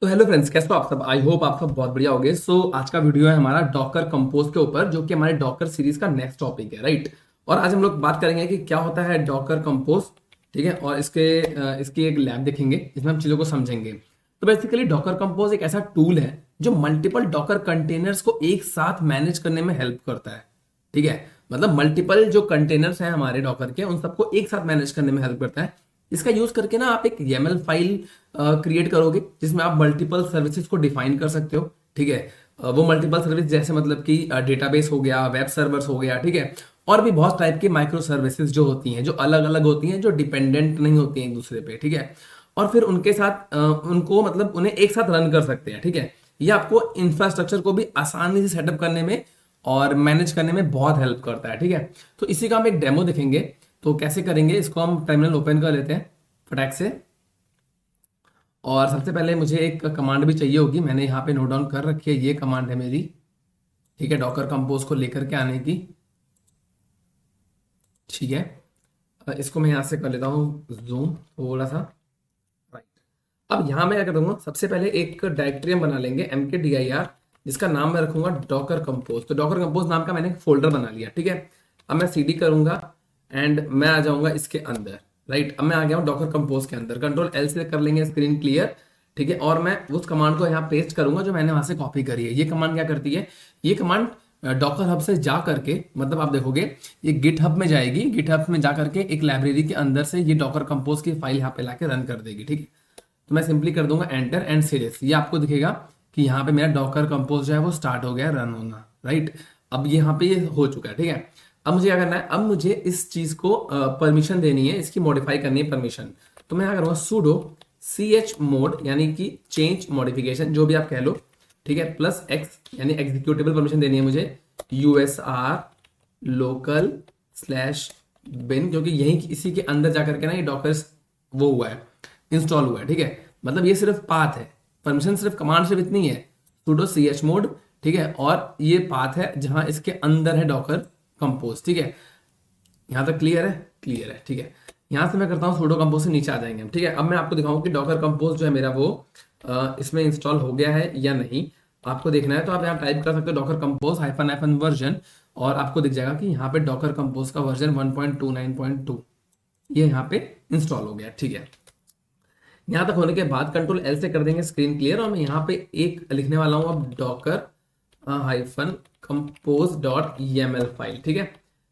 तो hello friends, कैसे हो आप सब। आई होप आप सब बहुत बढ़िया होगे। आज का वीडियो है हमारा डॉकर कंपोज के ऊपर, जो कि हमारे डॉकर सीरीज का नेक्स्ट टॉपिक है, राइट। और आज हम लोग बात करेंगे कि क्या होता है डॉकर कंपोज, ठीक है। और इसकी एक लैब देखेंगे, इसमें हम चीज़ों को समझेंगे। तो बेसिकली डॉकर कंपोज एक ऐसा टूल है जो मल्टीपल डॉकर कंटेनर्स को एक साथ मैनेज करने में हेल्प करता है, ठीक है। मतलब मल्टीपल जो कंटेनर्स हैं हमारे डॉकर के, उन सबको एक साथ मैनेज करने में हेल्प करता है। इसका यूज करके ना आप एक YAML फाइल क्रिएट करोगे, जिसमें आप मल्टीपल सर्विसेज को डिफाइन कर सकते हो, ठीक है। वो मल्टीपल सर्विस जैसे मतलब कि डेटाबेस हो गया, वेब सर्वर्स हो गया, ठीक है। और भी बहुत टाइप की माइक्रो सर्विसेज जो होती हैं, जो अलग अलग होती हैं, जो डिपेंडेंट नहीं होती हैं एक दूसरे पे, ठीक है। और फिर उनके साथ उनको मतलब उन्हें एक साथ रन कर सकते हैं, ठीक है। ये आपको इंफ्रास्ट्रक्चर को भी आसानी से सेटअप करने में और मैनेज करने में बहुत हेल्प करता है, ठीक है। तो इसी का हम एक डेमो देखेंगे। तो कैसे करेंगे इसको, हम टर्मिनल ओपन कर लेते हैं फटाक से। और सबसे पहले मुझे एक कमांड भी चाहिए होगी, मैंने यहाँ पे नोट डाउन कर रखी है, ये कमांड है मेरी, ठीक है, डॉकर कंपोज को लेकर के आने की, ठीक है। इसको मैं यहाँ से कर लेता हूँ जूम थोड़ा सा, राइट। अब यहाँ मैं क्या करूँगा, सबसे पहले एक डायरेक्टरी हम बना लेंगे mkdir, जिसका नाम मैं रखूंगा डॉकर कंपोज। तो डॉकर कंपोज नाम का मैंने एक फोल्डर बना लिया, ठीक है। अब मैं cd करूंगा एंड मैं आ जाऊंगा इसके अंदर, राइट। अब मैं आ गया हूँ डॉकर कंपोज के अंदर, कंट्रोल L से कर लेंगे, स्क्रीन क्लियर, ठीक है। और मैं उस कमांड को यहाँ पेस्ट करूंगा जो मैंने वहां से कॉपी करी है। ये कमांड क्या करती है, ये कमांड डॉकर हब से जा करके, मतलब आप देखोगे ये गिट हब में जाएगी, गिट हब में जा करके एक लाइब्रेरी के अंदर से ये डॉकर कंपोज की फाइल यहाँ पे लाके रन कर देगी, ठीक है। तो मैं सिंपली कर दूंगा एंटर एंड सीरीज, ये आपको दिखेगा कि यहाँ पे मेरा डॉकर कंपोज जो है वो स्टार्ट हो गया रन होना, राइट। अब यहाँ पे ये हो चुका है, ठीक है। अब मुझे क्या करना है, अब मुझे इस चीज को परमिशन देनी है, इसकी मॉडिफाई करनी है परमिशन। तो मैं क्या करूँगा, sudo chmod यानी कि चेंज मॉडिफिकेशन जो भी आप कह लो, ठीक है, प्लस x यानी एग्जीक्यूटेबल परमिशन देनी है मुझे, usr लोकल स्लैश बिन, क्योंकि यही इसी के अंदर जाकर के ना ये डॉकर वो हुआ है, इंस्टॉल हुआ है, ठीक है। मतलब ये सिर्फ पाथ है, परमिशन सिर्फ कमांड सिर्फ इतनी है, sudo chmod, ठीक है। और ये पाथ है जहां इसके अंदर है डॉकर कंपोज, ठीक है। यहाँ तक क्लियर है, क्लियर है, ठीक है। यहाँ से मैं करता हूँ sudo कंपोज से नीचे आ जाएंगे हम, ठीक है। अब मैं आपको दिखाऊं कि डॉकर कंपोज जो है मेरा वो इसमें इंस्टॉल हो गया है या नहीं। आपको देखना है तो आप यहाँ टाइप कर सकते हो डॉकर कंपोज हाइफन वर्जन, और आपको दिख जाएगा कि यहाँ पे डॉकर कंपोज का वर्जन 1.29.2 ये यहाँ पे इंस्टॉल हो गया, ठीक है। यहाँ तक होने के बाद कंट्रोल L से कर देंगे स्क्रीन क्लियर, और मैं यहाँ पे एक लिखने वाला हूँ अब Docker hyphen compose dot YAML file, ठीक है।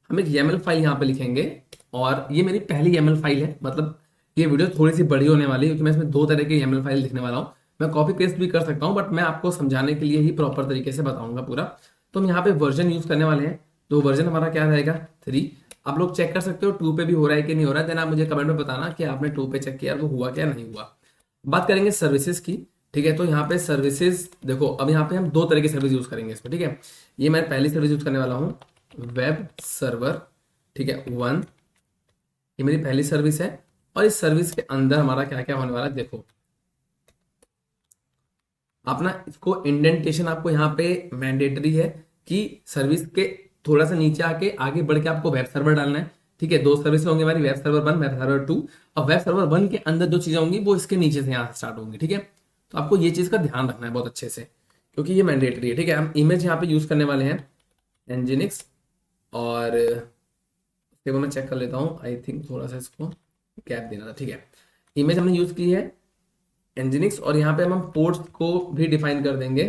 हम एक YAML फाइल यहाँ पे लिखेंगे, और ये मेरी पहली YAML फाइल है। मतलब ये वीडियो थोड़ी सी बड़ी होने वाली है, क्योंकि मैं इसमें दो तरह के YAML फाइल लिखने वाला हूँ। मैं कॉपी पेस्ट भी कर सकता हूँ, बट मैं आपको समझाने के लिए ही प्रॉपर तरीके से बताऊंगा पूरा। तो हम यहाँ पे वर्जन यूज करने वाले हैं, तो वर्जन हमारा क्या रहेगा, 3। आप लोग चेक कर सकते हो 2 पे भी हो रहा है कि नहीं हो रहा है, देन आप मुझे कमेंट में बताना कि आपने 2 पे चेक किया वो हुआ क्या नहीं हुआ। बात करेंगे सर्विसेज की, ठीक है। तो यहाँ पे सर्विसेज देखो, अब यहाँ पे हम दो तरह की सर्विस यूज करेंगे इसमें, ठीक है। ये मैं पहली सर्विस यूज करने वाला हूँ वेब सर्वर, ठीक है, 1। ये मेरी पहली सर्विस है, और इस सर्विस के अंदर हमारा क्या क्या होने वाला है देखो। आप ना इसको इंडेंटेशन आपको यहाँ पे मैंडेटरी है कि सर्विस के थोड़ा सा नीचे आके आगे बढ़ के आपको वेब सर्वर डालना है, ठीक है। दो सर्विस होंगे हमारी, वेब सर्वर 1, वेब सर्वर 2। और वेब सर्वर 1 के अंदर जो चीजें होंगी वो इसके नीचे से यहाँ से स्टार्ट होंगी, ठीक है। तो आपको ये चीज का ध्यान रखना है बहुत अच्छे से, क्योंकि ये मैंडेटरी है, ठीक है। हम इमेज यहाँ पे यूज करने वाले हैं एनजिनिक्स, और उसके बाद मैं चेक कर लेता हूँ, आई थिंक थोड़ा सा इसको गैप देना था, ठीक है। इमेज हमने यूज की है एनजिनिक्स, और यहाँ पे हम पोर्ट्स को भी डिफाइन कर देंगे।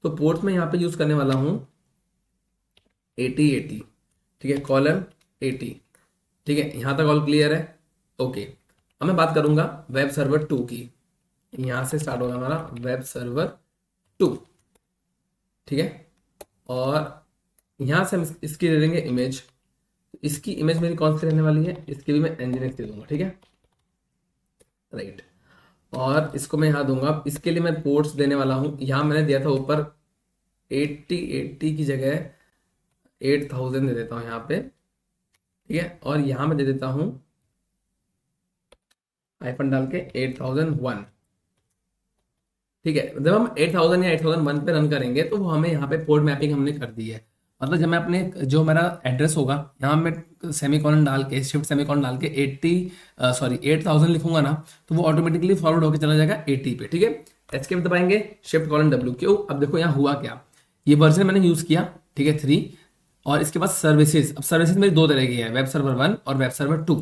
तो पोर्ट्स में यहाँ पे यूज करने वाला हूँ 8080, ठीक है, कॉलम 80, ठीक है। यहाँ तक ऑल क्लियर है, ओके। अब मैं बात करूंगा वेब सर्वर 2 की, यहाँ से स्टार्ट होगा हमारा वेब सर्वर 2, ठीक है। और यहाँ से हम इसकी दे देंगे इमेज, इसकी इमेज मेरी कौन सी रहने वाली है, इसकी भी मैं एनजिनिक्स दे दूंगा, ठीक है, राइट। और इसको मैं यहाँ दूंगा, इसके लिए मैं पोर्ट्स देने वाला हूँ, यहाँ मैंने दिया था ऊपर 8080 की जगह 8000 दे देता हूँ यहाँ पे, ठीक है। और यहाँ मैं दे देता हूँ आईफन डाल के 8001, ठीक है। जब हम 8000 या 8001 पे रन करेंगे तो वो हमें यहाँ पे पोर्ट मैपिंग हमने कर दी है। मतलब जब मैं अपने जो मेरा एड्रेस होगा यहाँ मैं सेमीकोलन डाल के, शिफ्ट सेमीकोलन डाल के 80,000 लिखूंगा ना, तो वो ऑटोमेटिकली फॉरवर्ड होकर चला जाएगा 80 पे, ठीक है। एस्केप दबाएंगे, शिफ्ट कॉलन डब्ल्यू। क्यों? अब देखो यहाँ हुआ क्या, ये वर्जन मैंने यूज किया, ठीक है 3, और इसके बाद सर्विसेज। अब सर्विसेज मेरी दो तरह की है, वेब सर्वर 1 और वेब सर्वर 2।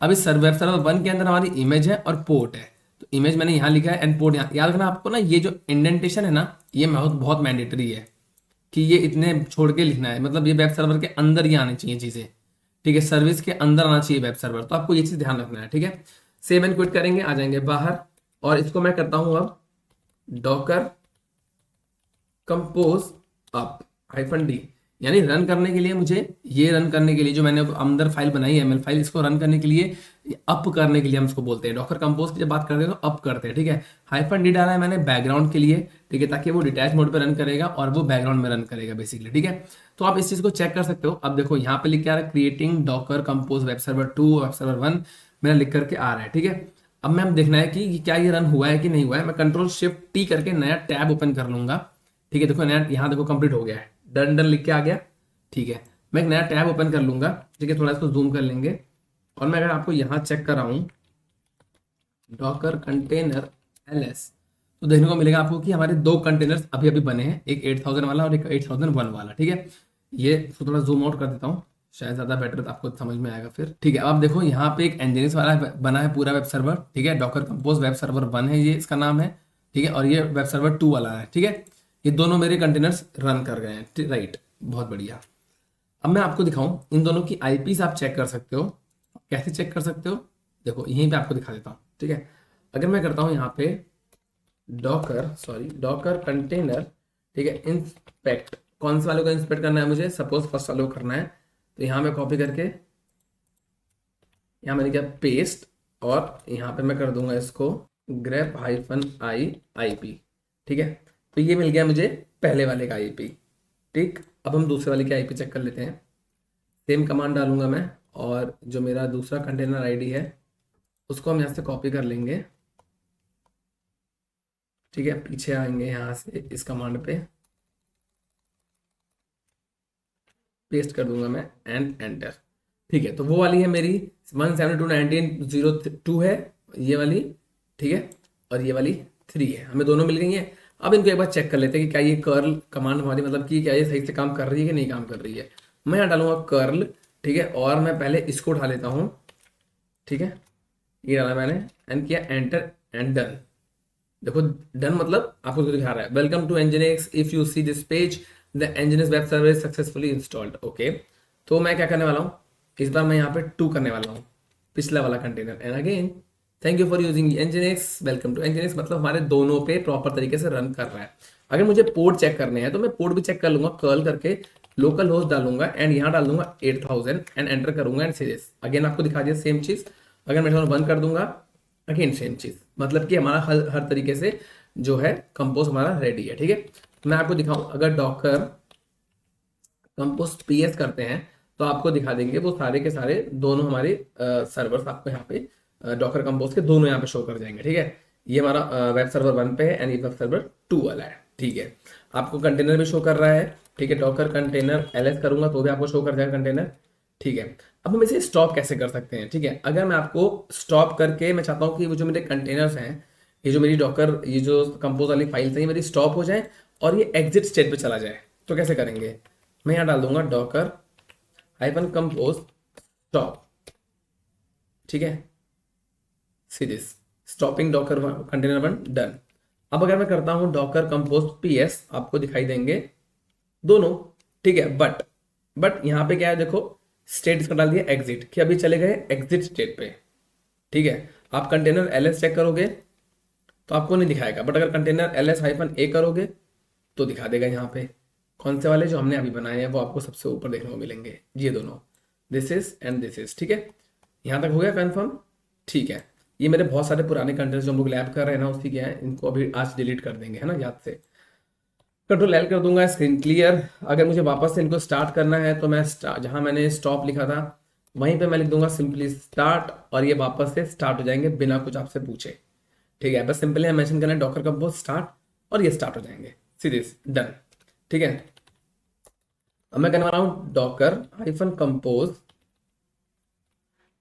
अब इस वेब सर्वर 1 के अंदर हमारी इमेज है और पोर्ट है, तो इमेज मैंने यहाँ लिखा है एंड पोर्ट यहाँ। याद रखना आपको ना, ये जो इंडेंटेशन है ना, ये बहुत बहुत मैंडेटरी है कि ये इतने छोड़ के लिखना है, मतलब ये वेब सर्वर के अंदर ही आनी चाहिए चीजें, ठीक है, सर्विस के अंदर आना चाहिए वेब सर्वर, तो आपको ये चीज ध्यान रखना है, ठीक है। सेव एंड क्विट करेंगे, आ जाएंगे बाहर, और इसको मैं करता हूं अब डॉकर कंपोज अप -d, यानी रन करने के लिए मुझे, ये रन करने के लिए जो मैंने अंदर फाइल बनाई है एमएल फाइल, इसको रन करने के लिए, अप करने के लिए हम इसको बोलते हैं। डॉकर कंपोज की जब बात करते हैं तो अप करते हैं, ठीक है। -d डाला है मैंने बैकग्राउंड के लिए, ठीक है, ताकि वो डिटैच मोड पे रन करेगा और वो बैकग्राउंड में रन करेगा बेसिकली, ठीक है। तो आप इस चीज को चेक कर सकते हो। अब देखो यहाँ पे लिख के आ रहा है creating Docker compose web server 2 web server 1, मेरा लिख करके आ रहा है, ठीक है। अब मैं देखना है कि क्या ये रन हुआ है कि नहीं हुआ है। मैं कंट्रोल शिफ्ट टी करके नया टैब ओपन कर लूंगा, ठीक है। देखो नया यहाँ देखो कंप्लीट हो गया है, डन डन लिख के आ गया, ठीक है। मैं एक नया टैब ओपन कर लूंगा, ठीक है, थोड़ा इसको जूम कर लेंगे, और मैं अगर आपको यहाँ चेक कराऊं डॉकर कंटेनर ls, तो देखने को मिलेगा आपको कि हमारे दो कंटेनर्स अभी अभी बने हैं, एक 8000 वाला और एक 8001 वाला, ठीक है। ये इसको थोड़ा जूम आउट कर देता हूँ, शायद ज़्यादा बेटर तो आपको समझ में आएगा फिर, ठीक है। अब आप देखो यहाँ पे एक एंजिनियर्स वाला बना है पूरा वेब सर्वर, ठीक है। डॉकर कंपोज वेब सर्वर 1 है, ये इसका नाम है, ठीक है, और ये वेब सर्वर 2 वाला है, ठीक है। ये दोनों मेरे कंटेनर्स रन कर गए हैं, राइट, बहुत बढ़िया। अब मैं आपको दिखाऊं, इन दोनों की आईपीस आप चेक कर सकते हो। कैसे चेक कर सकते हो? देखो यहीं पे आपको दिखा देता हूँ, ठीक है। अगर मैं करता हूँ यहाँ पे डॉकर कंटेनर, ठीक है, इंस्पेक्ट, कौन से वाले को इंस्पेक्ट करना है मुझे, सपोज फर्स्ट वाले को करना है, तो यहाँ मैं कॉपी करके यहाँ मैंने क्या पेस्ट, और यहाँ पे मैं कर दूंगा इसको grep -i IP, ठीक है। तो ये मिल गया मुझे पहले वाले का IP, ठीक। अब हम दूसरे वाले की IP चेक कर लेते हैं। सेम कमांड डालूंगा मैं, और जो मेरा दूसरा कंटेनर आईडी है उसको हम यहाँ से कॉपी कर लेंगे, ठीक है। पीछे आएंगे यहाँ से इस कमांड पे, पेस्ट कर दूंगा मैं एंड एंटर, ठीक है। तो वो वाली है मेरी 172.19.02 है ये वाली, ठीक है, और ये वाली 3 है, हमें दोनों मिल गई हैं। अब इनको एक बार चेक कर लेते हैं कि क्या ये कर्ल कमांड हमारी, मतलब कि क्या ये सही से काम कर रही है कि नहीं काम कर रही है। मैं यहाँ डालूंगा कर्ल, ठीक है, और मैं पहले इसको उठा लेता हूँ, ठीक है, ये डाला मैंने एंड किया एंटर एंड डन। देखो डन मतलब आपको दिखा रहा है welcome to nginx, if you see this page the nginx web server is successfully installed, okay. तो मैं क्या करने वाला हूँ, इस बार मैं यहाँ पे 2 करने वाला हूँ, पिछला वाला container, and again thank you for using nginx, welcome to nginx, मतलब हमारे दोनों पे प्रॉपर तरीके से रन कर रहा है। अगर मुझे पोर्ट चेक करने हैं तो मैं पोर्ट भी चेक कर लूंगा, कर्ल करके लोकल होस्ट डालूंगा एंड यहाँ डाल दूंगा 8000 एंड एंटर करूंगा एंड सीरीज, अगेन आपको दिखा दिया सेम चीज। अगर मैं थोड़ा बंद कर दूंगा, अगेन सेम चीज, मतलब कि हमारा हर तरीके से जो है कंपोज हमारा रेडी है, ठीक है। मैं आपको दिखाऊं, अगर डॉकर कंपोज PS करते हैं तो आपको दिखा देंगे वो सारे के सारे दोनों हमारे सर्वर्स आपको यहाँ पे डॉकर कंपोज के दोनों यहाँ पे शो कर जाएंगे, ठीक है। ये हमारा वेब सर्वर 1 पे है एंड ये वेब सर्वर 2 वाला है, ठीक है। आपको कंटेनर भी शो कर रहा है, ठीक है, डॉकर कंटेनर ls करूंगा तो भी आपको शो कर जाएगा कंटेनर, ठीक है। अब हम इसे स्टॉप कैसे कर सकते हैं, ठीक है। अगर मैं आपको स्टॉप करके, मैं चाहता हूँ कि वो जो मेरे कंटेनर्स हैं, ये जो मेरी डॉकर, ये जो कंपोज वाली फाइल्स हैं, ये मेरी स्टॉप हो जाए और ये एग्जिट स्टेट पे चला जाए, तो कैसे करेंगे। मैं यहाँ डाल दूंगा डॉकर -कंपोज स्टॉप, ठीक है, series stopping Docker container 1 done. अब अगर मैं करता हूँ डॉकर कंपोज PS, आपको दिखाई देंगे दोनों, ठीक है, बट यहाँ पे क्या है, देखो स्टेट इसका डाल दिया एग्जिट, कि अभी चले गए एग्जिट स्टेट पे, ठीक है। आप कंटेनर ls चेक करोगे तो आपको नहीं दिखाएगा, बट अगर कंटेनर ls-a करोगे तो दिखा देगा। यहाँ पे कौन से वाले जो हमने अभी बनाए हैं वो आपको सबसे ऊपर देखने को मिलेंगे, ये दोनों, this is and this is, ठीक है। यहाँ तक हो गया कंफर्म, ठीक है। ये मेरे बहुत सारे पुराने कंटेंट जो हम लोग लैब कर रहे हैं ना, उसी के हैं, इनको अभी आज डिलीट कर देंगे, है ना, याद से। कंट्रोल L कर दूंगा, स्क्रीन क्लियर। अगर मुझे वापस से इनको स्टार्ट करना है तो मैं जहां मैंने स्टॉप लिखा था वहीं पे मैं लिख दूंगा सिंपली स्टार्ट, और ये वापस से स्टार्ट हो जाएंगे बिना कुछ आपसे पूछे, ठीक है। बस सिंपली हम मेंशन करना है डॉकर कंपोज स्टार्ट और ये स्टार्ट हो जाएंगे, सीधे डन, ठीक है। अब मैं करने वाला हूँ डॉकर -कंपोज,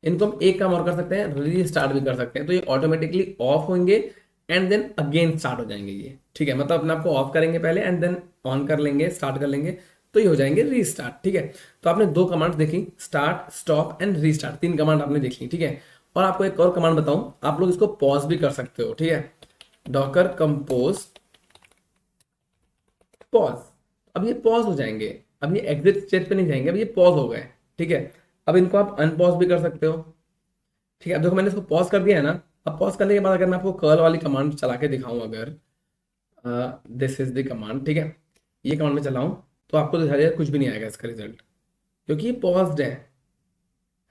इनको हम एक काम और कर सकते हैं, री स्टार्ट भी कर सकते हैं, तो ये ऑटोमेटिकली ऑफ होंगे एंड देन अगेन स्टार्ट हो जाएंगे ये, ठीक है। मतलब अपने आप को ऑफ करेंगे पहले एंड देन ऑन कर लेंगे, स्टार्ट कर लेंगे, तो ये हो जाएंगे रीस्टार्ट, ठीक है। तो आपने दो कमांड देखी, स्टार्ट, स्टॉप एंड रीस्टार्ट, तीन कमांड आपने देख ली, ठीक है। और आपको एक और कमांड बताऊं, आप लोग इसको पॉज भी कर सकते हो, ठीक है। डॉकर कंपोज पॉज, अब ये पॉज हो जाएंगे, अब ये एग्जिट स्टेट पे नहीं जाएंगे, अब ये पॉज हो गए, ठीक है। अब इनको आप अनपॉज भी कर सकते हो, ठीक है। अब देखो मैंने इसको पॉज कर दिया है ना। अब पॉज करने के बाद अगर मैं आपको कर्ल वाली कमांड चला के दिखाऊं, अगर दिस इज द कमांड, ठीक है, ये कमांड में चलाऊं, तो आपको दिखा देगा कुछ भी नहीं आएगा इसका रिजल्ट, क्योंकि ये पॉज्ड है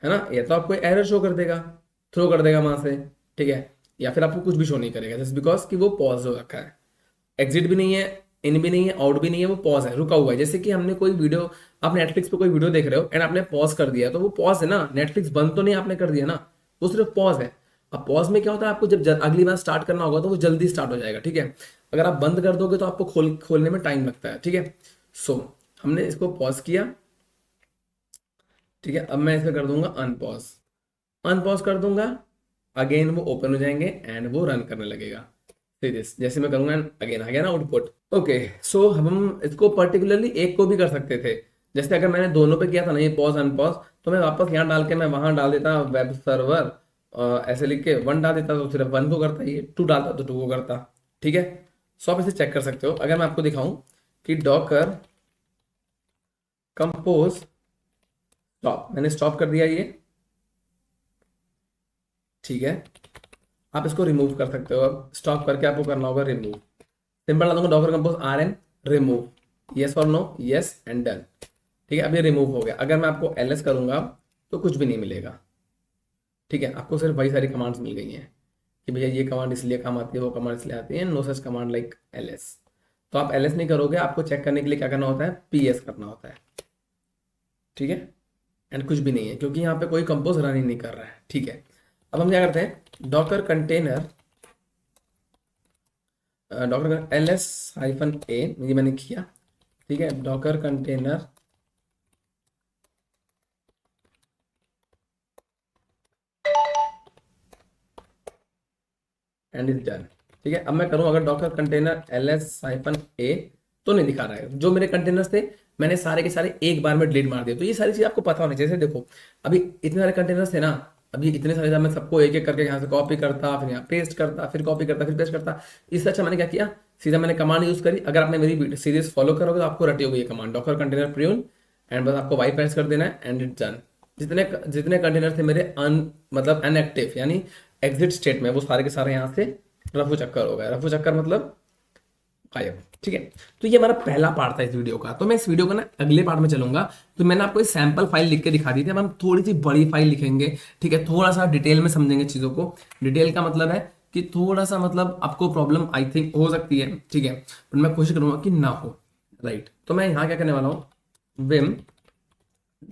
ना। या तो आपको एरर शो कर देगा, थ्रो कर देगा वहां से, ठीक है, या फिर आपको कुछ भी शो नहीं करेगा, जस्ट बिकॉज कि वो पॉज हो रखा है, एग्जिट भी नहीं है, इन भी नहीं है, आउट भी नहीं है, वो पॉज है, रुका हुआ है। जैसे कि हमने कोई वीडियो, आप नेटफ्लिक्स पे कोई वीडियो देख रहे हो एंड आपने पॉज कर दिया, तो वो पॉज है ना, नेटफ्लिक्स बंद तो नहीं आपने कर दिया ना, वो सिर्फ पॉज है। अब पॉज में क्या होता है, आपको जब अगली बार स्टार्ट करना होगा तो वो जल्दी स्टार्ट हो जाएगा, ठीक है। अगर आप बंद कर दोगे तो आपको खोलने में टाइम लगता है, ठीक है। सो हमने इसको पॉज किया, ठीक है। अब मैं इसका कर दूंगा अनपॉज, अनपॉज कर दूंगा, अगेन वो ओपन हो जाएंगे एंड वो रन करने लगेगा। सीरीज जैसे मैं करूंगा अगेन आ गया ना आउटपुट। ओके, सो हम इसको पर्टिकुलरली एक को भी कर सकते थे, जैसे अगर मैंने दोनों पे किया था ना, ये पॉज अनपॉज, तो मैं वापस यहाँ डाल के मैं वहां डाल देता वेब सर्वर, ऐसे लिख के वन डाल देता तो सिर्फ वन को करता, ये टू डालता तो टू को करता, ठीक है। सो आप इसे चेक कर सकते हो। अगर मैं आपको दिखाऊं कि डॉकर कंपोज स्टॉप, मैंने स्टॉप कर दिया ये, ठीक है। आप इसको रिमूव कर सकते हो, अब स्टॉप करके आपको करना होगा रिमूव, सिंपल डाल दूंगा docker compose R N remove, yes or no, yes and done, ठीक है। अब ये रिमूव हो गया। अगर मैं आपको एल एस करूंगा तो कुछ भी नहीं मिलेगा, ठीक है। आपको सिर्फ वही सारी कमांड्स मिल गई हैं कि भैया ये कमांड इसलिए काम आती है, वो कमांड इसलिए आती है, no such command like L S. तो आप एल एस नहीं करोगे, आपको चेक करने के लिए क्या करना होता है, पी एस करना होता है, ठीक है। एंड कुछ भी नहीं है क्योंकि यहाँ पे कोई कंपोज रन ही नहीं कर रहा है, ठीक है। अब हम क्या करते हैं, docker container, docker L S hyphen A, ये मैंने किया, ठीक है। Docker container and is done, ठीक है। अब मैं करूं अगर docker container L S hyphen A, तो नहीं दिखा रहा है। जो मेरे कंटेनर्स थे मैंने सारे के सारे एक बार में डिलीट मार दिए। तो ये सारी चीज आपको पता होनी चाहिए। जैसे देखो अभी इतने सारे कंटेनर्स थे ना, अभी इतने सारे मैं सबको एक एक करके यहाँ से कॉपी करता, फिर यहाँ पेस्ट करता, फिर कॉपी करता, फिर पेस्ट करता। इससे अच्छा मैंने क्या किया, सीधा मैंने कमांड यूज करी। अगर आपने मेरी सीरीज फॉलो करोगे तो आपको रटी होगी ये कमांड, डॉकर कंटेनर प्रियून, एंड बस आपको वाई प्रेस कर देना है एंड इट्स डन। जितने जितने कंटेनर थे मेरे मतलब अनएक्टिव यानी एग्जिट स्टेट में, वो सारे के सारे यहाँ से रफू चक्कर हो गया। रफू चक्कर मतलब गायब, ठीक है। तो ये हमारा पहला पार्ट था इस वीडियो का। तो मैं इस वीडियो का ना अगले पार्ट में चलूंगा। तो मैंने आपको एक सैंपल फाइल लिख के दिखा दी थी, अब हम थोड़ी सी बड़ी फाइल लिखेंगे, ठीक है। थोड़ा सा डिटेल में समझेंगे चीजों को। डिटेल का मतलब है कि थोड़ा सा मतलब आपको प्रॉब्लम आई थिंक हो सकती है, ठीक है, पर मैं कोशिश करूंगा कि ना हो, राइट। तो मैं यहाँ क्या करने वाला हूँ, विम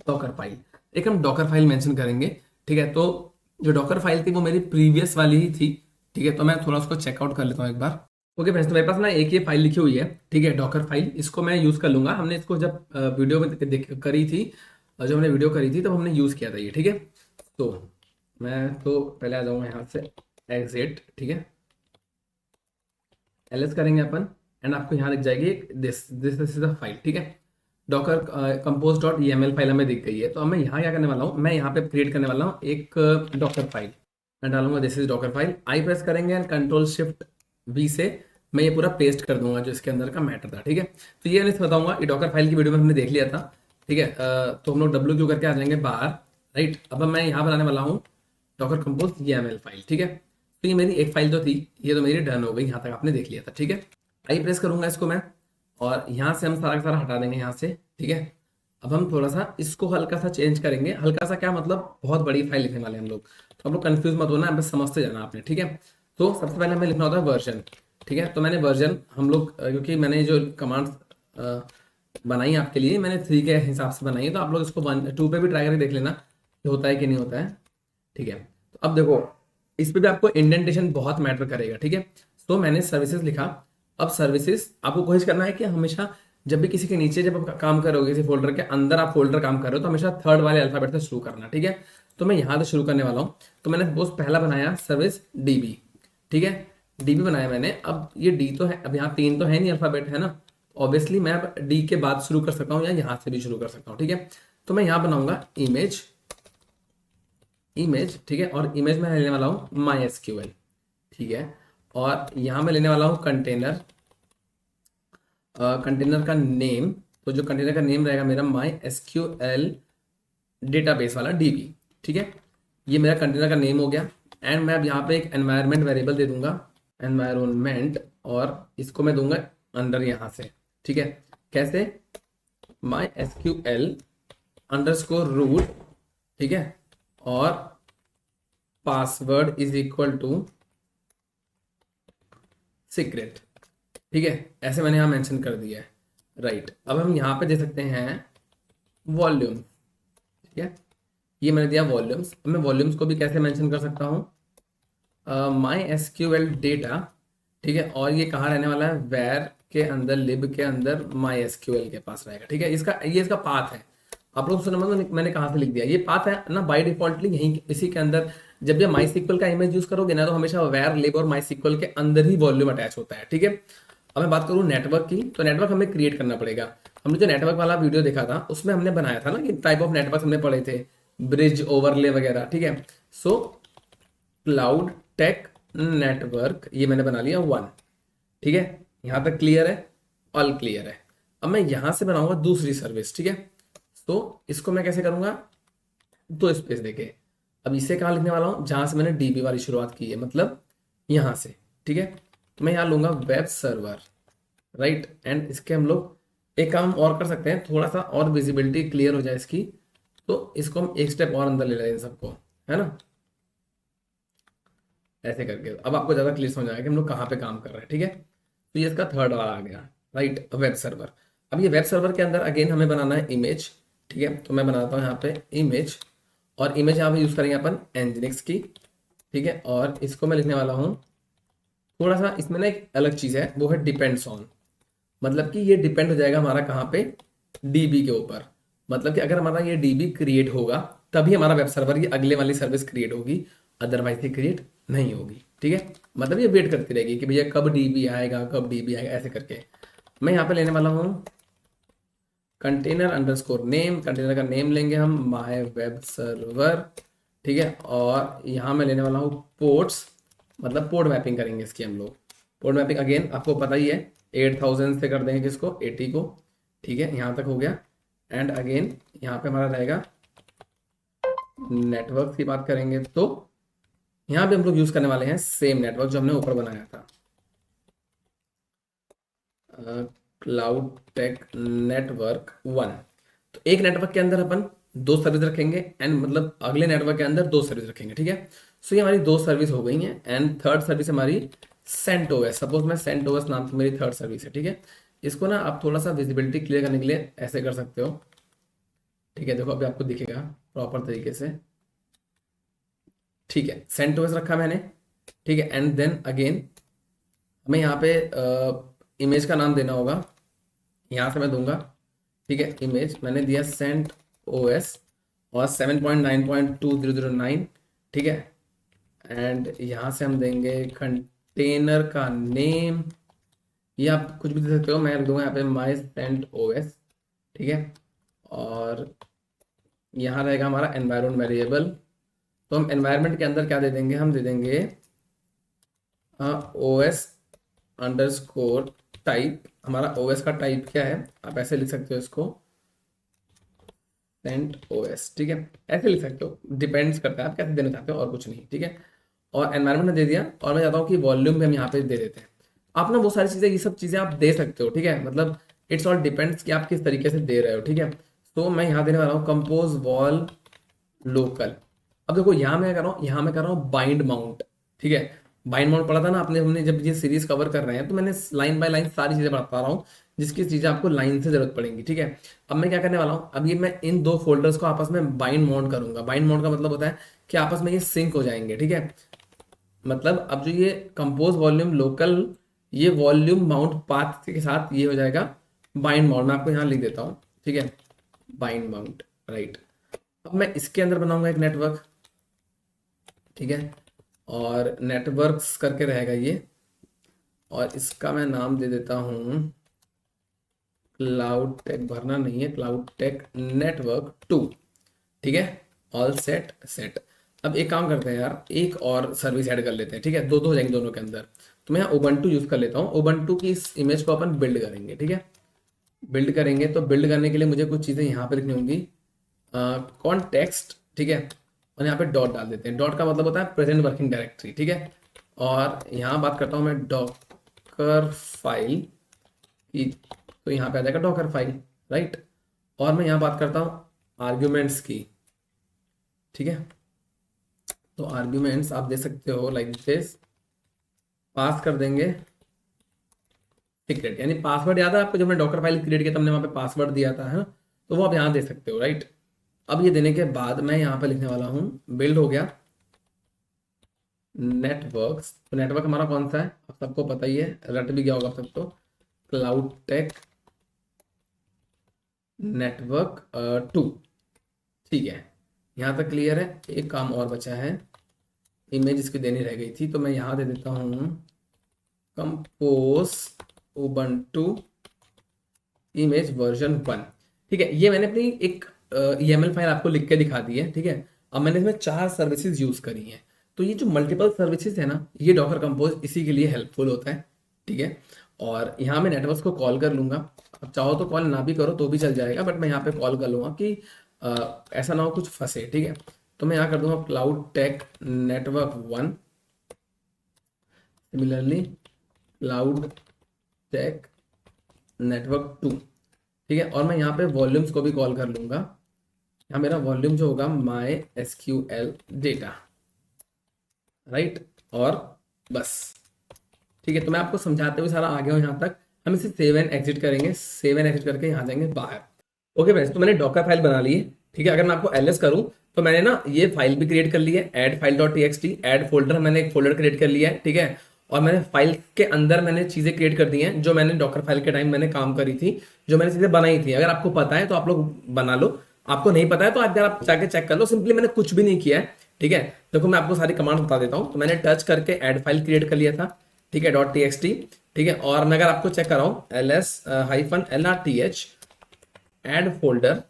डॉकर फाइल, एक हम डॉकर फाइल मेंशन करेंगे, ठीक है। तो जो डॉकर फाइल थी वो मेरी प्रीवियस वाली ही थी, ठीक है। तो मैं थोड़ा उसको चेकआउट कर लेता हूँ एक बार। ओके फ्रेंड्स, तो मेरे पास ना एक ये फाइल लिखी हुई है, ठीक है, डॉकर फाइल। इसको मैं यूज कर लूंगा। हमने इसको जब वीडियो में करी थी, जब हमने वीडियो करी थी तब हमने यूज किया था ये, ठीक है। तो मैं तो पहले आ जाऊंगा यहाँ से एग्जिट, ठीक है, एलएस करेंगे अपन, एंड आपको यहाँ दिख जाएगी एक this this this is the file, ठीक है। Docker compose dot EML file हमें दिख गई है। तो अब मैं यहाँ क्या करने वाला हूँ, मैं यहाँ पे क्रिएट करने वाला हूँ एक डॉकर फाइल। मैं डालूंगा this is Docker file, I press करेंगे एंड कंट्रोल शिफ्ट वी से मैं ये पूरा पेस्ट कर दूंगा जो इसके अंदर का मैटर था, ठीक है। तो ये मैं बताऊंगा, ये डॉकर फाइल की वीडियो में हमने देख लिया था, ठीक है। तो हम लोग डब्ल्यू क्यू करके आ जाएंगे बाहर, राइट। अब मैं यहाँ बनाने वाला हूँ डॉकर कंपोज ईएमएल फाइल, ठीक है। तो ये मेरी एक फाइल तो थी, ये तो मेरी डन हो गई, यहाँ तक आपने देख लिया था, ठीक है। आई प्रेस करूंगा इसको मैं, और यहाँ से हम सारा का सारा हटा देंगे यहाँ से, ठीक है। अब हम थोड़ा सा इसको हल्का सा चेंज करेंगे। हल्का सा क्या मतलब, बहुत बड़ी फाइल लिखने वाले हम लोग, तो हम लोग कंफ्यूज मत होना, बस समझते जाना आपने, ठीक है। तो सबसे पहले हमें लिखना होता है वर्जन, ठीक है। तो मैंने वर्जन हम लोग क्योंकि मैंने जो कमांड्स बनाई आपके लिए मैंने 3 के हिसाब से बनाई है, तो आप लोग इसको 2 पे भी ट्राई करके देख लेना कि होता है कि नहीं होता है, ठीक है। तो अब देखो इस पे भी आपको इंडेंटेशन बहुत मैटर करेगा, ठीक है। तो मैंने सर्विसेज लिखा। अब सर्विसेज आपको कोशिश करना है कि हमेशा जब भी किसी के नीचे जब आप काम करोगे, किसी फोल्डर के अंदर आप फोल्डर काम कर रहे हो, तो हमेशा थर्ड वाले अल्फाबेट से शुरू करना, ठीक है। तो मैं यहाँ से शुरू करने वाला हूँ। तो मैंने सपोज पहला बनाया सर्विस डीबी, ठीक है। डीबी बनाया मैंने। अब ये डी तो है, अब यहाँ 3 तो है नहीं, अल्फाबेट है ना, ऑब्वियसली मैं अब डी के बाद शुरू कर सकता हूँ या यहाँ से भी शुरू कर सकता हूँ, ठीक है। तो मैं यहाँ बनाऊंगा इमेज, इमेज, ठीक है, और इमेज में लेने वाला हूँ माई एसक्यूएल, ठीक है। और यहाँ मैं लेने वाला हूँ कंटेनर, कंटेनर का नेम, तो जो कंटेनर का नेम रहेगा मेरा माई एसक्यूएल डेटाबेस वाला डीबी, ठीक है। ये मेरा कंटेनर का नेम हो गया। एंड मैं अब यहाँ पे एक एनवायरनमेंट वेरिएबल दे दूंगा, एनवायरनमेंट, और इसको मैं दूंगा अंडर यहाँ से, ठीक है। कैसे, माई एसक्यूएल अंडरस्कोर रूट, ठीक है, और password is equal to secret, ठीक है। ऐसे मैंने यहाँ मेंशन कर दिया है, राइट। अब हम यहाँ पे दे सकते हैं वॉल्यूम, ठीक है, ये मैंने दिया वॉल्यूम्स। अब मैं वॉल्यूम्स को भी कैसे मेंशन कर सकता हूँ, माई एसक्यूएल डेटा, ठीक है, और ये कहाँ रहने वाला है, वेर के अंदर, लिब के अंदर माई एसक्यूएल के पास रहेगा, ठीक है। इसका पाथ है, आप लोग सुना मतलब मैंने कहाँ से लिख दिया, ये पाथ है ना बाई डिफॉल्टली यहीं इसी के अंदर। जब भी माई सिक्वल का इमेज यूज करोगे ना, तो हमेशा वेर, लिब और माई सिक्वल के अंदर ही वॉल्यूम अटैच होता है, ठीक है। अब मैं बात करूँ नेटवर्क की, तो नेटवर्क हमें क्रिएट करना पड़ेगा। हमने जो नेटवर्क वाला वीडियो देखा था उसमें हमने बनाया था ना कि टाइप ऑफ नेटवर्क हमने पढ़े थे, ब्रिज, ओवरले वगैरह, ठीक है। सो क्लाउड टेक नेटवर्क, ये मैंने बना लिया 1, ठीक है। यहां तक क्लियर है, ऑल क्लियर है। अब मैं यहां से बनाऊंगा दूसरी सर्विस, ठीक है। तो इसको मैं कैसे करूंगा, 2 स्पेस देके। अब इसे कहाँ लिखने वाला हूं, जहां से मैंने डीबी वाली शुरुआत की है, मतलब यहां से, ठीक है। तो मैं यहां लूंगा वेब सर्वर, राइट। एंड इसके हम लोग एक काम और कर सकते हैं, थोड़ा सा और विजिबिलिटी क्लियर हो जाए इसकी, तो इसको हम एक स्टेप और अंदर ले लें इन सबको, है ना, ऐसे करके। अब आपको ज़्यादा क्लियर समझ आएगा कि हम लोग कहाँ पे काम कर रहे हैं, ठीक है। तो ये इसका थर्ड वाला आ गया, राइट, वेब सर्वर। अब ये वेब सर्वर के अंदर अगेन हमें बनाना है इमेज, ठीक है। तो मैं बनाता हूँ यहाँ पे इमेज, और इमेज यहाँ पे यूज़ करेंगे अपन एनजिनिक्स की, ठीक है। और इसको मैं लिखने वाला हूँ, थोड़ा सा इसमें ना एक अलग चीज़ है, वो है डिपेंड्स ऑन। मतलब कि ये डिपेंड हो जाएगा हमारा कहाँ पे, डीबी के ऊपर। मतलब कि अगर हमारा ये डीबी क्रिएट होगा तभी हमारा वेब सर्वर ये अगले वाली सर्विस क्रिएट होगी, अदरवाइज ये क्रिएट नहीं होगी, ठीक है। मतलब ये वेट करती रहेगी कि भैया कब डीबी आएगा, कब डीबी आएगा, ऐसे करके। मैं यहाँ पे लेने वाला हूँ कंटेनर अंडरस्कोर नेम, कंटेनर का नेम लेंगे हम माय वेब सर्वर, ठीक है। और यहाँ मैं लेने वाला हूँ पोर्ट्स, मतलब पोर्ट मैपिंग करेंगे इसकी हम लोग। पोर्ट मैपिंग अगेन आपको पता ही है, 8000 से कर देंगे किसको, 80 को, ठीक है। यहाँ तक हो गया। एंड अगेन यहाँ पे हमारा रहेगा नेटवर्क की बात करेंगे, तो यहाँ पे हम लोग यूज करने वाले हैं सेम नेटवर्क जो हमने ऊपर बनाया था, क्लाउड टेक नेटवर्क 1। तो एक नेटवर्क के अंदर अपन 2 सर्विस रखेंगे, एंड मतलब अगले नेटवर्क के अंदर 2 सर्विस रखेंगे, ठीक है। सो ये हमारी 2 सर्विस हो गई हैं। एंड थर्ड सर्विस हमारी सेंटोस, सपोज मैं सेंटोस नाम से मेरी थर्ड सर्विस है, ठीक है। इसको ना आप थोड़ा सा विजिबिलिटी क्लियर करने के लिए ऐसे कर सकते हो, ठीक है। देखो अभी आपको दिखेगा प्रॉपर तरीके से, ठीक है। सेंटोस रखा मैंने, ठीक है। एंड देन अगेन हमें यहाँ पे इमेज का नाम देना होगा, यहाँ से मैं दूंगा, ठीक है। इमेज मैंने दिया सेंट ओएस और 7.9.2009, ठीक है। एंड यहाँ से हम देंगे कंटेनर का नेम, ये आप कुछ भी दे सकते हो, मैं लिख दूंगा यहाँ पे माई सेंट ओएस, ठीक है। और यहाँ रहेगा हमारा एनवायरमेंट वेरिएबल, तो हम एनवायरमेंट के अंदर क्या दे देंगे, हम दे देंगे ओएस अंडरस्कोर टाइप। हमारा ओएस का टाइप क्या है, आप ऐसे लिख सकते हो इसको, सेंट ओएस, ठीक है। ऐसे लिख सकते हो, डिपेंड्स करता है आप कैसे देना चाहते हो, और कुछ नहीं, ठीक है। और एनवायरमेंट में दे दिया, और मैं चाहता हूँ कि वॉल्यूम भी हम यहाँ पे दे देते हैं। आप ना वो सारी चीज़ें, ये सब चीज़ें आप दे सकते हो, ठीक है। मतलब इट्स ऑल डिपेंड्स कि आप किस तरीके से दे रहे हो, ठीक है। तो मैं यहाँ देने वाला हूँ कंपोज वॉल लोकल। अब देखो यहाँ मैं कर रहा हूँ, यहाँ मैं कर रहा हूँ बाइंड माउंट, ठीक है। बाइंड माउंट पढ़ा था ना आपने, हमने जब ये सीरीज कवर कर रहे हैं, तो मैंने लाइन बाय लाइन सारी चीजें बता रहा हूँ जिसकी चीजें आपको लाइन से जरूरत पड़ेंगी, ठीक है। अब मैं क्या करने वाला हूँ, अब ये मैं इन 2 फोल्डर्स को आपस में बाइंड माउंट करूंगा। बाइंड माउंट का मतलब होता है कि आपस में ये सिंक हो जाएंगे, ठीक है। मतलब अब जो ये कंपोज वॉल्यूम लोकल, ये वॉल्यूम माउंट पाथ के साथ ये हो जाएगा बाइंड माउंट। मैं आपको यहाँ लिख देता हूँ, ठीक है, बाइंड माउंट, राइट। अब मैं इसके अंदर बनाऊंगा एक नेटवर्क, ठीक है। और नेटवर्क्स करके रहेगा ये, और इसका मैं नाम दे देता हूँ क्लाउड टेक, भरना नहीं है, क्लाउड टेक नेटवर्क 2। ठीक है, ऑल सेट सेट। अब एक काम करते हैं यार, एक और सर्विस ऐड कर लेते हैं। ठीक है, दो दो हो जाएंगे दोनों के अंदर। तो मैं यहाँ उबंटू यूज कर लेता हूँ। उबंटू की इस इमेज को अपन बिल्ड करेंगे। ठीक है, बिल्ड करेंगे तो बिल्ड करने के लिए मुझे कुछ चीज़ें यहाँ पे लिखनी होंगी। कॉन्टेक्स्ट, ठीक है, और यहाँ पे डॉट डाल देते हैं। डॉट का मतलब होता है प्रेजेंट वर्किंग डायरेक्टरी। ठीक है, और यहाँ बात करता हूँ मैं डॉकर फाइल की, तो यहाँ पे आ जाएगा डॉकर फाइल, राइट। और मैं यहाँ बात करता हूँ आर्ग्यूमेंट्स की। ठीक है, तो आर्ग्यूमेंट्स आप दे सकते हो लाइक दिस, पास कर देंगे सीक्रेट, यानी पासवर्ड याद है आपको, जब मैंने डॉकर फाइल क्रिएट किया तो हमने वहाँ पे पासवर्ड दिया था, है ना। तो वो आप यहाँ दे सकते हो, राइट। अब ये देने के बाद मैं यहाँ पे लिखने वाला हूँ, बिल्ड हो गया नेटवर्क्स। तो नेटवर्क हमारा कौन सा है आप सबको पता ही है, रट भी गया होगा आप सबको, क्लाउड टेक नेटवर्क 2। ठीक है, यहाँ तक क्लियर है। एक काम और बचा है, इमेज इसकी देनी रह गई थी, तो मैं यहाँ दे देता हूँ कंपोज उबंटू इमेज वर्जन 1। ठीक है, ये मैंने अपनी एक ईएमएल फाइल आपको लिख के दिखा दी है। ठीक है, अब मैंने इसमें 4 सर्विसेज यूज करी हैं। तो ये जो मल्टीपल सर्विसेज है ना, ये डॉकर कंपोज इसी के लिए हेल्पफुल होता है। ठीक है, और यहाँ मैं नेटवर्क्स को कॉल कर लूंगा। अब चाहो तो कॉल ना भी करो तो भी चल जाएगा, बट मैं यहाँ पे कॉल कर लूंगा कि ऐसा ना हो कुछ फंसे। ठीक है, तो मैं यहाँ कर दूंगा cloud tech network 1, similarly cloud tech network 2। ठीक है, और मैं यहाँ पे वॉल्यूम्स को भी कॉल कर लूंगा। यहाँ मेरा वॉल्यूम जो होगा माई एसक्यूएल डेटा, राइट, और बस। ठीक है, तो मैं आपको समझाते हुए सारा आ गया हूँ यहाँ तक। हम इसे सेव एंड एग्जिट करेंगे, सेव एंड एग्जिट करके यहाँ जाएंगे बाहर। ओके फ्रेंड्स, तो मैंने डॉकर फाइल बना ली है। ठीक है, अगर मैं आपको एलएस करूँ तो मैंने ना ये फाइल भी क्रिएट कर ली है, add file dot T add folder, मैंने एक फोल्डर क्रिएट कर लिया है। ठीक है, और मैंने फाइल के अंदर मैंने चीजें क्रिएट कर दी हैं जो मैंने डॉकर फाइल के टाइम मैंने काम करी थी, जो मैंने चीजें बनाई थी। अगर आपको पता है तो आप लोग बना लो, आपको नहीं पता है तो अगर आप जाके चेक कर लो। सिंपली मैंने कुछ भी नहीं किया है। ठीक है, देखो मैं आपको सारी कमांड बता देता हूँ। तो मैंने टच करके एड फाइल क्रिएट कर लिया था, ठीक है, डॉट टी। ठीक है, और मैं अगर आपको चेक कराऊं ls-lrth एड फोल्डर,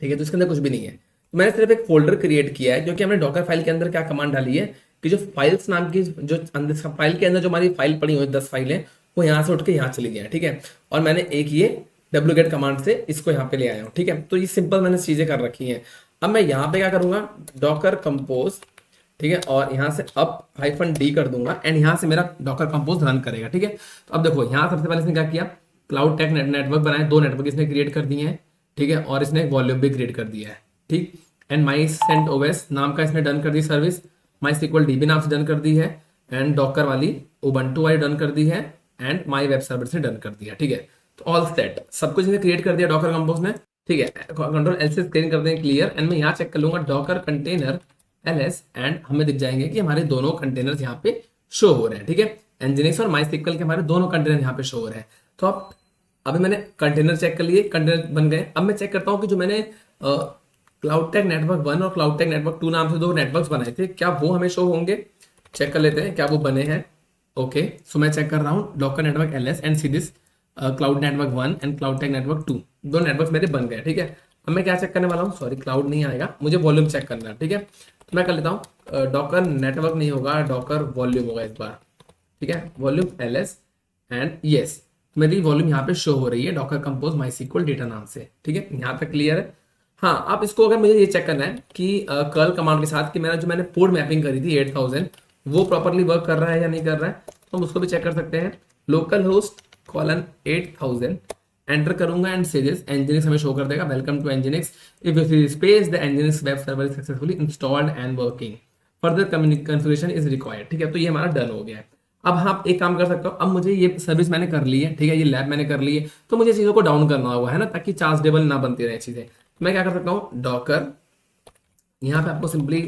ठीक है, तो इसके अंदर कुछ भी नहीं है। तो मैंने सिर्फ एक फोल्डर क्रिएट किया है, क्योंकि हमने डॉकर फाइल के अंदर क्या कमांड डाली है कि जो फाइल्स नाम की जो अंदर फाइल के अंदर जो हमारी फाइल पड़ी हुई 10 फाइलें, वो यहाँ से उठ के यहाँ चली गई है। ठीक है, और मैंने एक ये wget कमांड से इसको यहाँ पे ले आया हूँ। ठीक है, तो ये सिंपल मैंने चीजें कर रखी हैं। अब मैं यहाँ पे क्या करूंगा, डॉकर कंपोज, ठीक है, और यहाँ से अप -d कर दूंगा एंड यहाँ से मेरा डॉकर कंपोज रन करेगा। ठीक है, तो अब देखो यहाँ सबसे पहले इसने क्या किया, क्लाउड टेक नेटवर्क बनाए, 2 नेटवर्क इसने क्रिएट कर दिए हैं। ठीक है, और इसने एक वॉल्यूम भी क्रिएट कर दिया है। ठीक, एंड माई सेंट ओएस नाम का इसने डन कर दी सर्विस, माई सिक्वल डीबी नाम से डन कर दी है, एंड डॉकर वाली उबंटू वाली डन कर दी है, एंड माई वेब सर्वर से डन कर दिया। ठीक है, तो ऑल सेट, सब कुछ इसने क्रिएट कर दिया डॉकर कंपोज ने। ठीक है, कंट्रोल एल से स्क्रीन कर देंगे क्लियर, एंड मैं यहाँ चेक कर लूंगा डॉकर कंटेनर ls, एंड हमें दिख जाएंगे कि हमारे दोनों कंटेनर्स यहाँ पे शो हो रहे हैं। ठीक है, एनजीनिक्स और माइस्क्ल के हमारे दोनों कंटेनर यहाँ पे शो हो रहे हैं। तो अब अभी मैंने कंटेनर चेक कर लिए, कंटेनर बन गए। अब मैं चेक करता हूँ कि जो मैंने क्लाउड टेक नेटवर्क 1 और क्लाउड टेक नेटवर्क 2 नाम से 2 नेटवर्क्स बनाए थे, क्या वो हमें शो होंगे। चेक कर लेते हैं क्या वो बने हैं। ओके, सो मैं चेक कर रहा हूँ Docker network ls and see this cloud network 1 and cloud tech network 2, 2 network मेरे बन गए। ठीक है, अब मैं क्या चेक करने वाला हूँ, सॉरी क्लाउड नहीं आएगा, मुझे वॉल्यूम चेक करना है। ठीक है, तो मैं कर लेता हूँ डॉकर नेटवर्क नहीं होगा, डॉकर वॉल्यूम होगा इस बार। ठीक है, वॉल्यूम ls एंड यस, मेरी वॉल्यूम यहाँ पे शो हो रही है डॉकर कंपोज माई सिक्वल डेटा नाम से। ठीक है, यहाँ तक क्लियर है। हाँ, आप इसको अगर मुझे ये चेक करना है कि कर्ल कमांड के साथ कि मेरा जो मैंने पोर्ट मैपिंग करी थी 8000 वो प्रॉपरली वर्क कर रहा है या नहीं कर रहा है, तो हम उसको भी चेक कर सकते हैं। लोकल होस्ट कॉलन 8000 एंटर करूंगा एंड सीरीज एनजीनिक्स हमें शो कर देगा, welcome to nginx, if you see space the nginx web server is successfully installed and working, further configuration is required. ठीक है, तो ये हमारा डन हो गया है। अब हाँ एक काम कर सकते हो, अब मुझे ये सर्विस मैंने कर ली है, ठीक है, ये लैब मैंने कर ली है, तो मुझे चीज़ों को डाउन करना होगा, है ना, ताकि चार्ज टेबल ना बनती रहे चीज़ें। तो मैं क्या कर सकता हूँ, डॉकर, यहाँ पे आपको सिंपली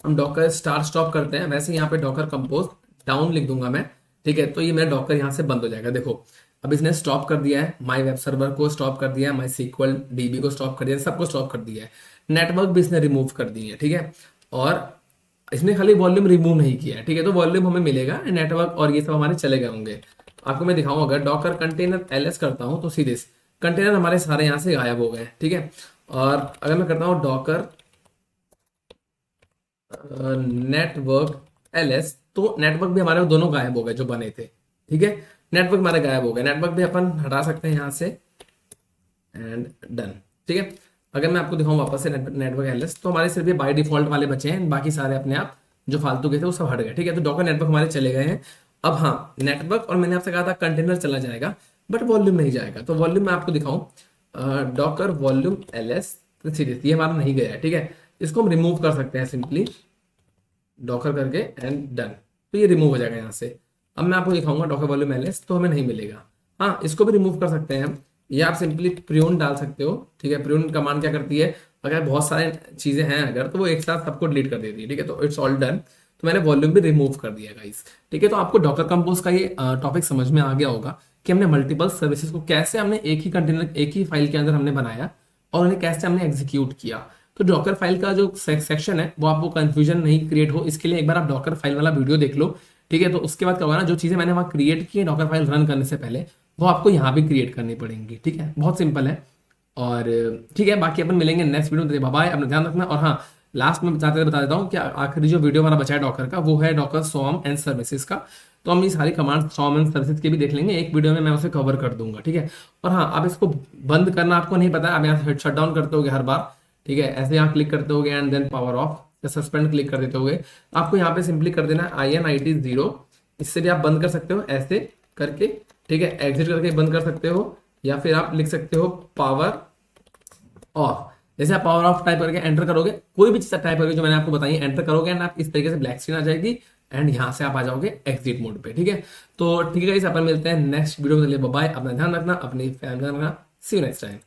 हम डॉकर स्टार्ट स्टॉप करते हैं, वैसे यहाँ पे डॉकर कंपोज डाउन लिख दूंगा मैं। ठीक है, तो ये मेरा डॉकर यहाँ से बंद हो जाएगा। देखो अब इसने स्टॉप कर दिया है, माई वेब सर्वर को स्टॉप कर दिया है, माई सिक्वल डीबी को स्टॉप कर दिया है, सबको स्टॉप कर दिया है, नेटवर्क भी इसने रिमूव कर दी है। ठीक है, और इसने खाली वॉल्यूम रिमूव नहीं किया है, ठीक है। तो वॉल्यूम हमें मिलेगा, नेटवर्क और ये सब हमारे चले गए होंगे। आपको मैं दिखाऊं, अगर डॉकर कंटेनर ls करता हूं तो सीधे कंटेनर हमारे सारे यहाँ से गायब हो गए, ठीक है। और अगर मैं करता हूँ डॉकर नेटवर्क ls, तो नेटवर्क भी हमारे दोनों गायब हो गए जो बने थे, ठीक है। नेटवर्क हमारे गायब हो गए, नेटवर्क भी अपन हटा सकते हैं यहाँ से एंड डन, ठीक है। अगर मैं आपको दिखाऊं वापस से नेटवर्क एलएस, तो हमारे सिर्फ ये बाय डिफॉल्ट वाले बचे हैं, बाकी सारे अपने आप जो फालतू के थे वो सब हट गए, ठीक है। तो डॉकर नेटवर्क हमारे चले गए हैं। अब हाँ, नेटवर्क और मैंने आपसे कहा था कंटेनर चला जाएगा, बट वॉल्यूम नहीं जाएगा। तो वॉल्यूम मैं आपको दिखाऊं, डॉकर वॉल्यूम एलएस, तो सीरीज ये हमारा नहीं गया है, ठीक है। इसको हम रिमूव कर सकते हैं सिंपली डॉकर करके एंड डन, तो ये रिमूव हो जाएगा यहाँ से। अब मैं आपको दिखाऊंगा डॉकर वॉल्यूम एलएस, तो हमें नहीं मिलेगा। हाँ, इसको भी रिमूव कर सकते हैं हम, या आप सिंपली प्रियोन डाल सकते हो, ठीक है। प्रियोन कमांड क्या करती है, अगर बहुत सारे चीजें हैं अगर, तो वो एक साथ सबको डिलीट कर देती है, ठीक है। तो इट्स ऑल डन। तो मैंने वॉल्यूम भी रिमूव कर दिया गाइस, ठीक है। तो आपको डॉकर कंपोज का ये टॉपिक समझ में आ गया होगा कि हमने मल्टीपल सर्विसेज को कैसे हमने एक ही कंटेनर, एक ही फाइल के अंदर हमने बनाया और उन्हें कैसे हमने एग्जीक्यूट किया। तो डॉकर फाइल का जो सेक्शन है वो आपको कंफ्यूजन नहीं क्रिएट हो, इसके लिए एक बार आप डॉकर फाइल वाला वीडियो देख लो, ठीक है। तो उसके बाद क्या होगा ना, जो चीजें मैंने वहां क्रिएट की है डॉकर फाइल रन करने से पहले, वो आपको यहाँ भी क्रिएट करनी पड़ेंगी, ठीक है। बहुत सिंपल है। और ठीक है, बाकी अपन मिलेंगे नेक्स्ट वीडियो में। बाय, अपना ध्यान रखना। और हाँ, लास्ट में बता देता हूँ कि आखिरी जो वीडियो हमारा बचा है डॉकर का, वो है डॉकर सॉर्म एंड सर्विसेज का। तो हम ये सारी कमांड सॉर्म एंड सर्विसेज के भी देख लेंगे एक वीडियो में, मैं उसे कवर कर दूंगा, ठीक है। और हाँ, आप इसको बंद करना आपको नहीं पता है, आप यहाँ से शट डाउन करते होगे हर बार, ठीक है। ऐसे यहाँ क्लिक करते होगे एंड देन पावर ऑफ या सस्पेंड क्लिक कर देते होगे। आपको यहाँ पे सिंपली कर देना INIT 0, इससे भी आप बंद कर सकते हो ऐसे करके, ठीक है। एग्जिट करके बंद कर सकते हो, या फिर आप लिख सकते हो पावर ऑफ। जैसे आप पावर ऑफ टाइप करके एंटर करोगे, कोई भी चीज टाइप करके जो मैंने आपको बताई एंटर करोगे, एंड आप इस तरीके से ब्लैक स्क्रीन आ जाएगी एंड यहाँ से आप आ जाओगे एग्जिट मोड पे, ठीक है। तो ठीक है, इस अपन मिलते हैं नेक्स्ट वीडियो में। बाय, अपना ध्यान रखना, अपनी फैमिली का रखना। सी यू नेक्स्ट टाइम।